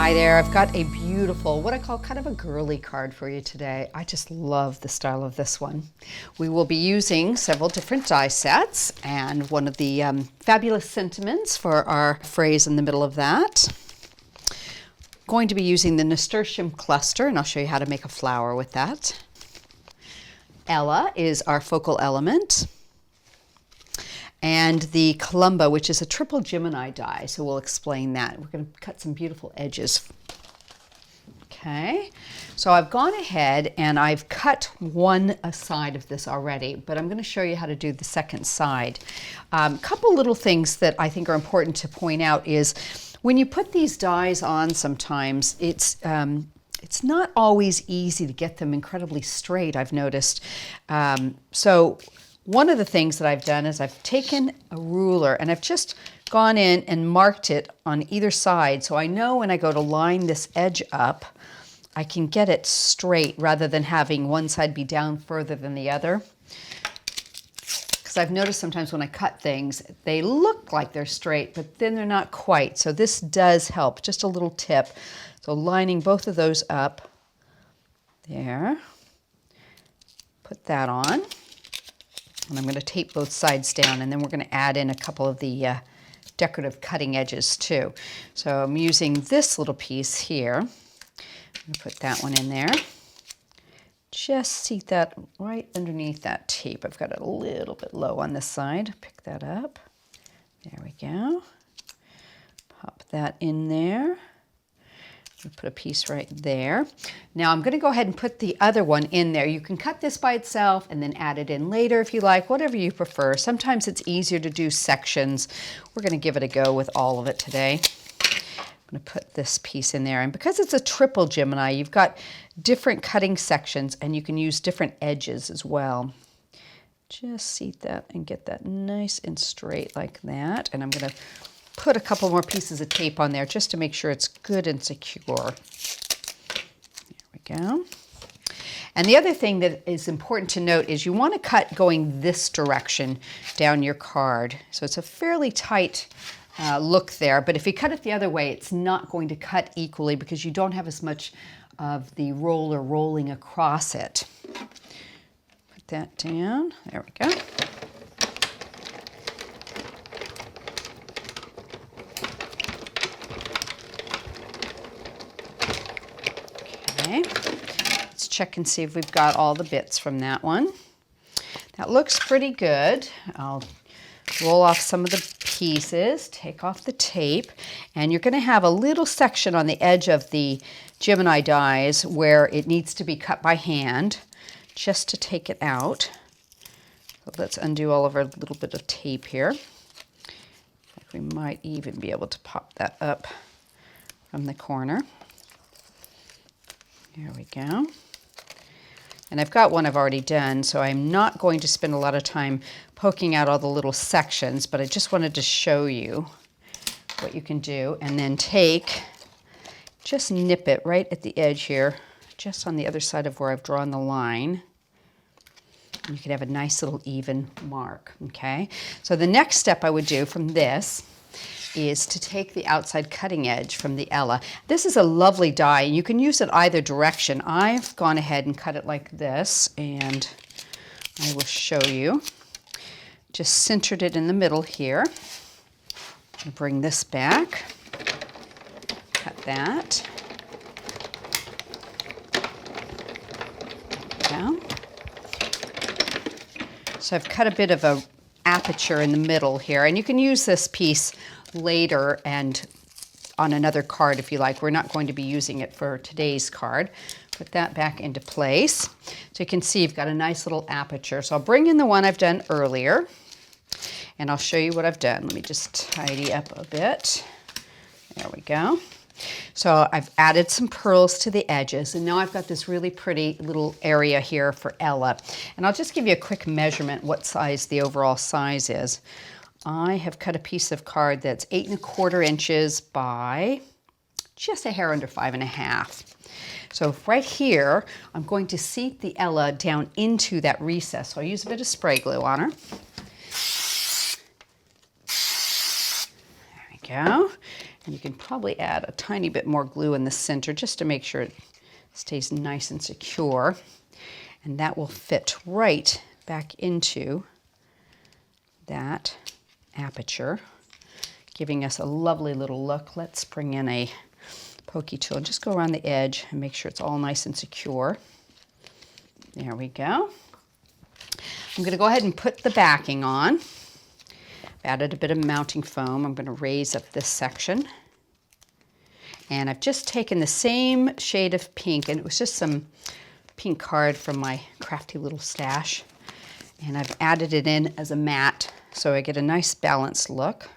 Hi there, I've got a beautiful, what I call kind of a girly card for you today. I just love the style of this one. We will be using several different die sets and one of the fabulous sentiments for our phrase in the middle of that. Going to be using the Nasturtium cluster, and I'll show you how to make a flower with that. Ella is our focal element. And the Columba, which is a triple Gemini die, so we'll explain that. We're going to cut some beautiful edges. Okay, so I've gone ahead and I've cut one side of this already, but I'm going to show you how to do the second side. Couple little things that I think are important to point out is when you put these dies on sometimes, it's not always easy to get them incredibly straight, I've noticed. So one of the things that I've done is I've taken a ruler and I've just gone in and marked it on either side, so I know when I go to line this edge up, I can get it straight rather than having one side be down further than the other. Because I've noticed sometimes when I cut things, they look like they're straight, but then they're not quite. So this does help, just a little tip. So lining both of those up, there, put that on. And I'm going to tape both sides down, and then we're going to add in a couple of the decorative cutting edges too. So I'm using this little piece here. I'm going to put that one in there. Just seat that right underneath that tape. I've got it a little bit low on this side. Pick that up. There we go. Pop that in there. Put a piece right there. Now I'm going to go ahead and put the other one in there. You can cut this by itself and then add it in later if you like, whatever you prefer. Sometimes it's easier to do sections. We're going to give it a go with all of it today. I'm going to put this piece in there. And because it's a triple Gemini, you've got different cutting sections and you can use different edges as well. Just seat that and get that nice and straight like that. And I'm going to put a couple more pieces of tape on there just to make sure it's good and secure. There we go. And the other thing that is important to note is you want to cut going this direction down your card. So it's a fairly tight look there, but if you cut it the other way, it's not going to cut equally because you don't have as much of the roller rolling across it. Put that down. There we go. Let's check and see if we've got all the bits from that one. That looks pretty good. I'll roll off some of the pieces, take off the tape, and you're going to have a little section on the edge of the Gemini dies where it needs to be cut by hand just to take it out. So let's undo all of our little bit of tape here. We might even be able to pop that up from the corner. There we go. And I've got one I've already done, so I'm not going to spend a lot of time poking out all the little sections, but I just wanted to show you what you can do. And then just nip it right at the edge here, just on the other side of where I've drawn the line. And you can have a nice little even mark, okay? So the next step I would do from this is to take the outside cutting edge from the Ella. This is a lovely die, and you can use it either direction. I've gone ahead and cut it like this, and I will show you. Just centered it in the middle here. I'll bring this back, cut that. Down. So I've cut a bit of a aperture in the middle here, and you can use this piece later and on another card if you like. We're not going to be using it for today's card. Put that back into place. So you can see you've got a nice little aperture. So I'll bring in the one I've done earlier and I'll show you what I've done. Let me just tidy up a bit. There we go. So I've added some pearls to the edges, and now I've got this really pretty little area here for Ella. And I'll just give you a quick measurement what size the overall size is. I have cut a piece of card that's 8 1/4 inches by just a hair under 5 1/2. So right here, I'm going to seat the Ella down into that recess. So I'll use a bit of spray glue on her. There we go. And you can probably add a tiny bit more glue in the center just to make sure it stays nice and secure. And that will fit right back into that aperture, giving us a lovely little look. Let's bring in a pokey tool and just go around the edge and make sure it's all nice and secure. There we go. I'm going to go ahead and put the backing on. I've added a bit of mounting foam. I'm going to raise up this section. And I've just taken the same shade of pink, and it was just some pink card from my crafty little stash. And I've added it in as a matte so I get a nice balanced look.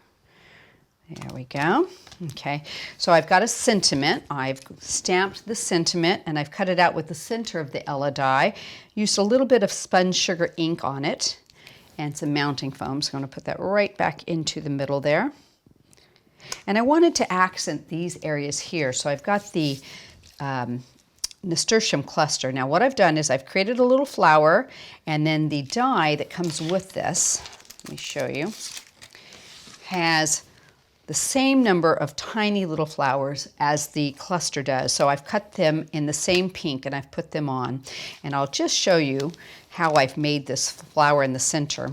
There we go. Okay, so I've got a sentiment. I've stamped the sentiment and I've cut it out with the center of the Ella die. Used a little bit of Spun Sugar ink on it and some mounting foam. So I'm going to put that right back into the middle there. And I wanted to accent these areas here. So I've got the Nasturtium cluster. Now what I've done is I've created a little flower, and then the die that comes with this, let me show you, has the same number of tiny little flowers as the cluster does. So I've cut them in the same pink and I've put them on. And I'll just show you how I've made this flower in the center.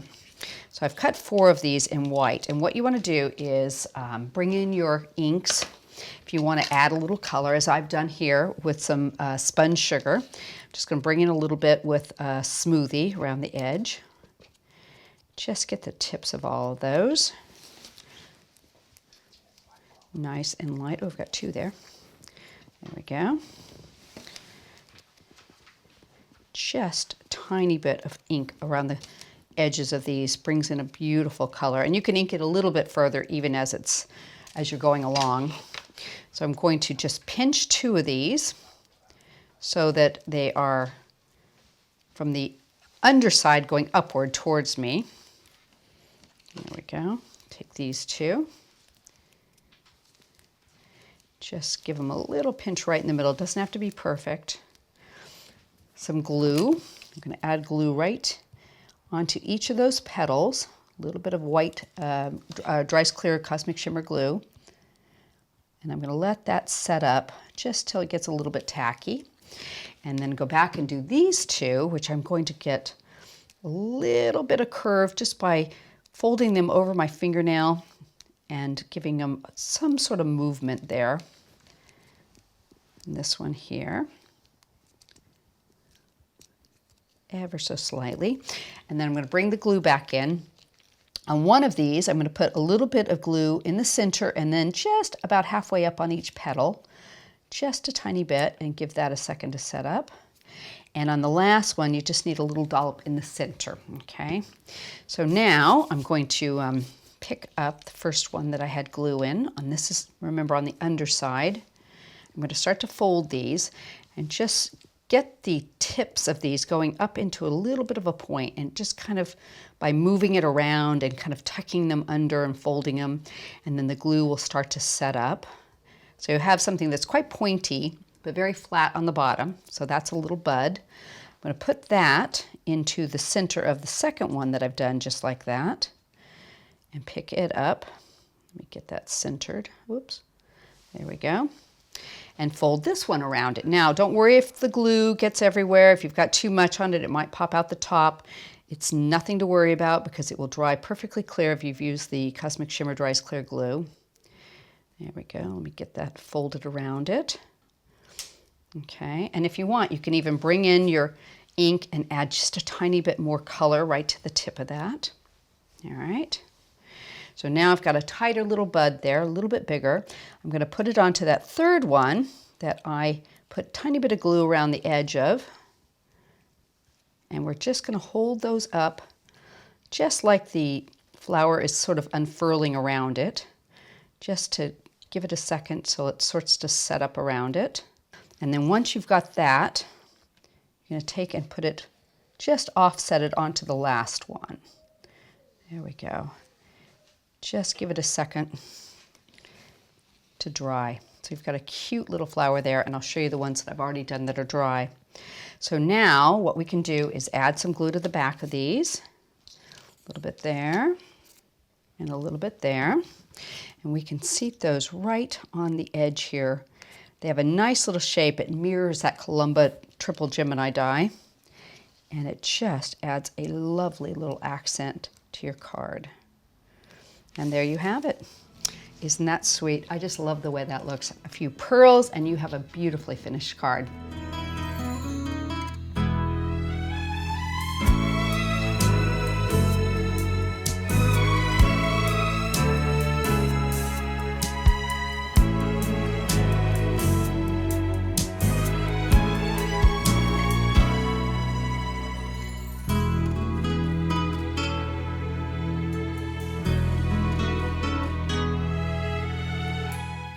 So I've cut 4 of these in white. And what you want to do is bring in your inks. If you want to add a little color, as I've done here with some Spun Sugar. I'm just going to bring in a little bit with a Smoothie around the edge. Just get the tips of all of those. Nice and light. Oh, we've got 2 there. There we go. Just a tiny bit of ink around the edges of these brings in a beautiful color. And you can ink it a little bit further even as you're going along. So I'm going to just pinch 2 of these so that they are from the underside going upward towards me. There we go. Take these 2. Just give them a little pinch right in the middle. It doesn't have to be perfect. Some glue. I'm going to add glue right onto each of those petals. A little bit of white Dries Clear Cosmic Shimmer glue. And I'm going to let that set up just till it gets a little bit tacky. And then go back and do these 2, which I'm going to get a little bit of curve just by folding them over my fingernail and giving them some sort of movement there. And this one here, ever so slightly. And then I'm going to bring the glue back in. On one of these, I'm going to put a little bit of glue in the center and then just about halfway up on each petal, just a tiny bit, and give that a second to set up. And on the last one, you just need a little dollop in the center, okay? So now I'm going to pick up the first one that I had glue in. And this is, remember, on the underside. I'm going to start to fold these and just get the tips of these going up into a little bit of a point, and just kind of by moving it around and kind of tucking them under and folding them, and then the glue will start to set up. So you have something that's quite pointy but very flat on the bottom. So that's a little bud. I'm going to put that into the center of the second one that I've done just like that and pick it up. Let me get that centered. Whoops. There we go. And fold this one around it. Now, don't worry if the glue gets everywhere. If you've got too much on it, it might pop out the top. It's nothing to worry about because it will dry perfectly clear if you've used the Cosmic Shimmer Dries Clear glue. There we go. Let me get that folded around it. Okay, and if you want, you can even bring in your ink and add just a tiny bit more color right to the tip of that. All right. So now I've got a tighter little bud there, a little bit bigger. I'm going to put it onto that third one that I put a tiny bit of glue around the edge of. And we're just going to hold those up just like the flower is sort of unfurling around it, just to give it a second so it starts to set up around it. And then once you've got that, you're going to take and put it, just offset it onto the last one. There we go. Just give it a second to dry. So you've got a cute little flower there, and I'll show you the ones that I've already done that are dry. So now what we can do is add some glue to the back of these. A little bit there and a little bit there. And we can seat those right on the edge here. They have a nice little shape. It mirrors that Columba triple Gemini die. And it just adds a lovely little accent to your card. And there you have it. Isn't that sweet? I just love the way that looks. A few pearls and you have a beautifully finished card.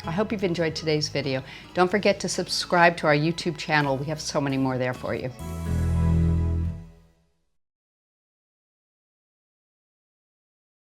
I hope you've enjoyed today's video. Don't forget to subscribe to our YouTube channel. We have so many more there for you.